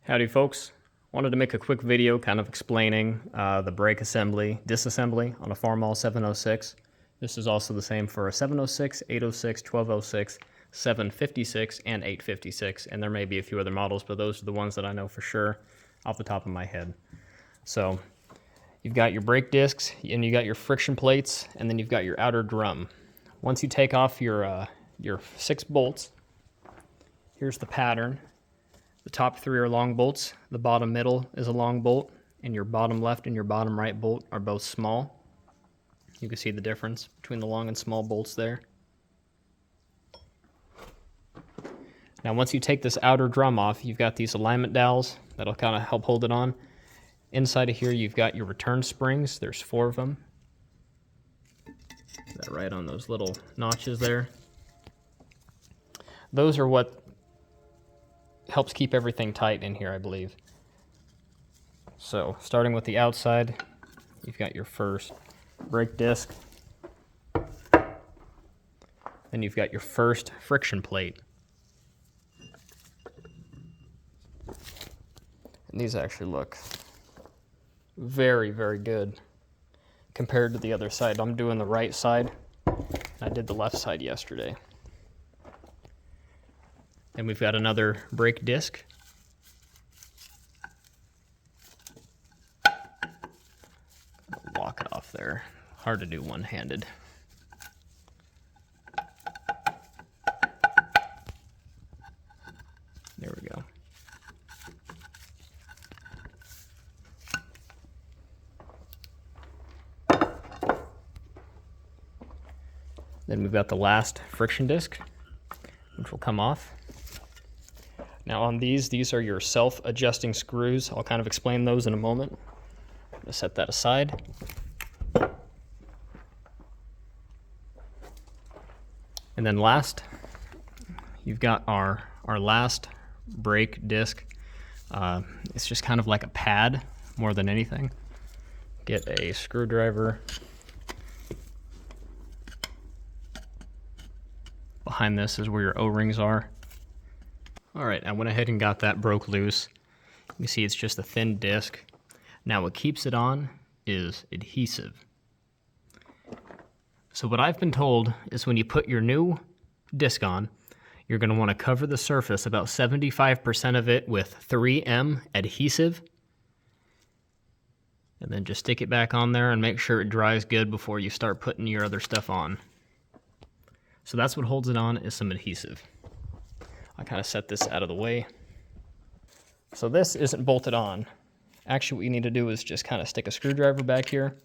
Howdy folks, wanted to make a quick video kind of explaining the brake assembly, disassembly on a Farmall 706. This is also the same for a 706, 806, 1206, 756, and 856, and there may be a few other models, but those are the ones that I know for sure off the top of my head. So you've got your brake discs, and you got your friction plates, and then you've got your outer drum. Once you take off your 6 bolts, here's the pattern. The top 3 are long bolts, the bottom middle is a long bolt, and your bottom left and your bottom right bolt are both small. You can see the difference between the long and small bolts there. Now once you take this outer drum off, you've got these alignment dowels that'll kind of help hold it on. Inside of here you've got your return springs, there's 4 of them. Is that right on those little notches there? Those are what helps keep everything tight in here, I believe. So starting with the outside, you've got your first brake disc. Then you've got your first friction plate. And these actually look very, very good compared to the other side. I'm doing the right side. I did the left side yesterday. And we've got another brake disc. Lock it off there. Hard to do one-handed. There we go. Then we've got the last friction disc, which will come off. Now on these are your self-adjusting screws. I'll kind of explain those in a moment. I'm going to set that aside. And then last, you've got our last brake disc. It's just kind of like a pad more than anything. Get a screwdriver. Behind this is where your O-rings are. Alright, I went ahead and got that broke loose. You can see it's just a thin disc. Now what keeps it on is adhesive. So what I've been told is when you put your new disc on, you're going to want to cover the surface about 75% of it with 3M adhesive. And then just stick it back on there and make sure it dries good before you start putting your other stuff on. So that's what holds it on, is some adhesive. I kind of set this out of the way. So this isn't bolted on. Actually what you need to do is just kind of stick a screwdriver back here.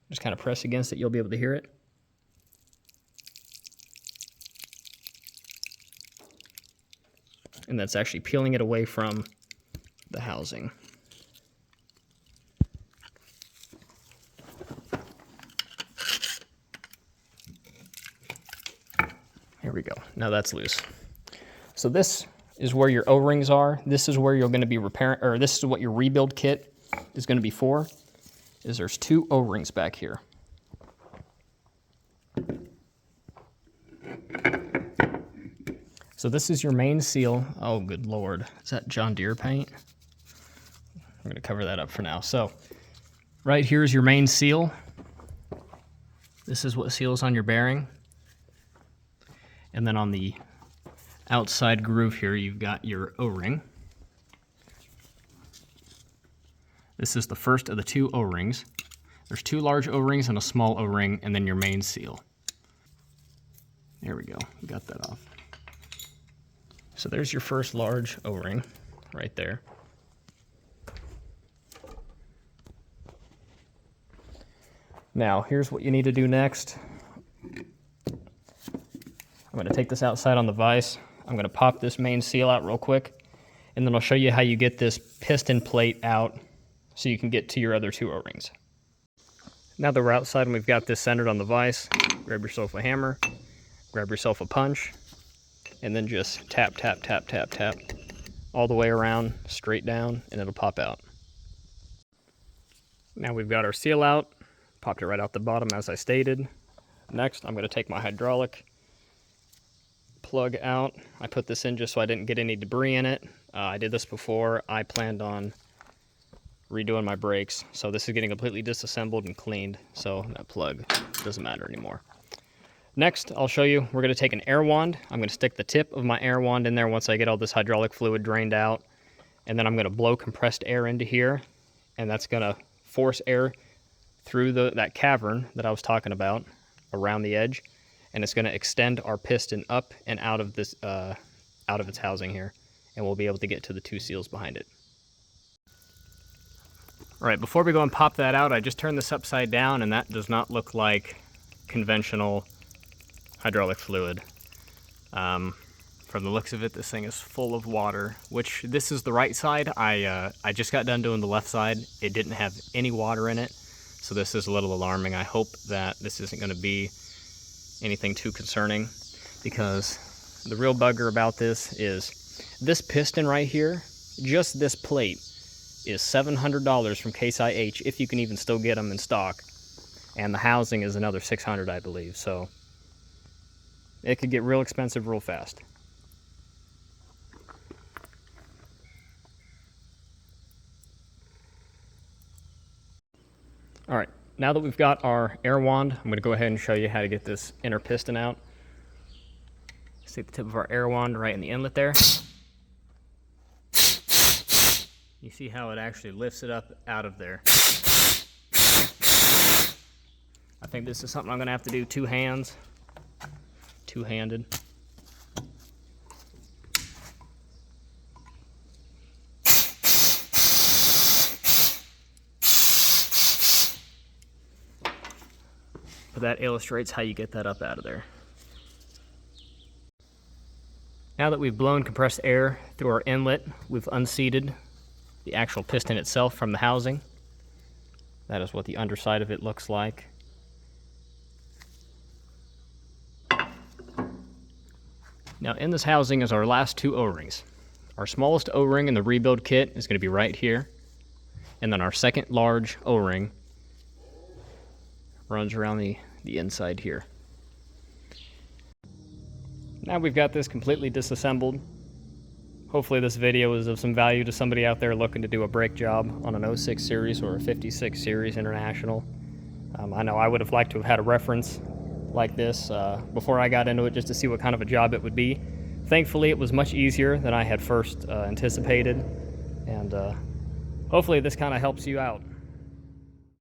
Just kind of press against it, you'll be able to hear it. And that's actually peeling it away from the housing. Here we go. Now that's loose. So this is where your O-rings are. This is where you're going to be repairing, or this is what your rebuild kit is going to be for. Is there's 2 O-rings back here. So this is your main seal. Oh, good Lord. Is that John Deere paint? I'm going to cover that up for now. So right here is your main seal. This is what seals on your bearing. And then on the outside groove here, you've got your O-ring. This is the first of the 2 O-rings. There's 2 large O-rings and a small O-ring, and then your main seal. There we go, got that off. So there's your first large O-ring right there. Now, here's what you need to do next. I'm going to take this outside on the vise. I'm going to pop this main seal out real quick, and then I'll show you how you get this piston plate out so you can get to your other 2 O-rings. Now that we're outside and we've got this centered on the vise, grab yourself a hammer, grab yourself a punch, and then just tap, tap, tap, tap, tap, all the way around, straight down, and it'll pop out. Now we've got our seal out, popped it right out the bottom as I stated. Next, I'm going to take my hydraulic plug out. I put this in just so I didn't get any debris in it. I did this before. I planned on redoing my brakes, so this is getting completely disassembled and cleaned, so that plug doesn't matter anymore. Next, I'll show you, we're going to take an air wand. I'm going to stick the tip of my air wand in there once I get all this hydraulic fluid drained out, and then I'm going to blow compressed air into here, and that's going to force air through that cavern that I was talking about around the edge, and it's going to extend our piston up and out of this out of its housing here, and we'll be able to get to the two seals behind it. All right, before we go and pop that out, I just turned this upside down, and that does not look like conventional hydraulic fluid. From the looks of it, this thing is full of water, which this is the right side. I just got done doing the left side. It didn't have any water in it, so this is a little alarming. I hope that this isn't going to be anything too concerning, because the real bugger about this is this piston right here, just this plate, is $700 from Case IH, if you can even still get them in stock, and the housing is another $600, I believe, so it could get real expensive real fast. All right, now that we've got our air wand, I'm going to go ahead and show you how to get this inner piston out. Stick the tip of our air wand right in the inlet there. You see how it actually lifts it up out of there. I think this is something I'm going to have to do two-handed. But that illustrates how you get that up out of there. Now that we've blown compressed air through our inlet, we've unseated the actual piston itself from the housing. That is what the underside of it looks like. Now in this housing is our last two O-rings. Our smallest O-ring in the rebuild kit is going to be right here, and then our second large O-ring runs around the inside here. Now we've got this completely disassembled. Hopefully this video is of some value to somebody out there looking to do a brake job on an 06 series or a 56 series International. I know I would have liked to have had a reference like this before I got into it, just to see what kind of a job it would be. Thankfully it was much easier than I had first anticipated, and hopefully this kind of helps you out.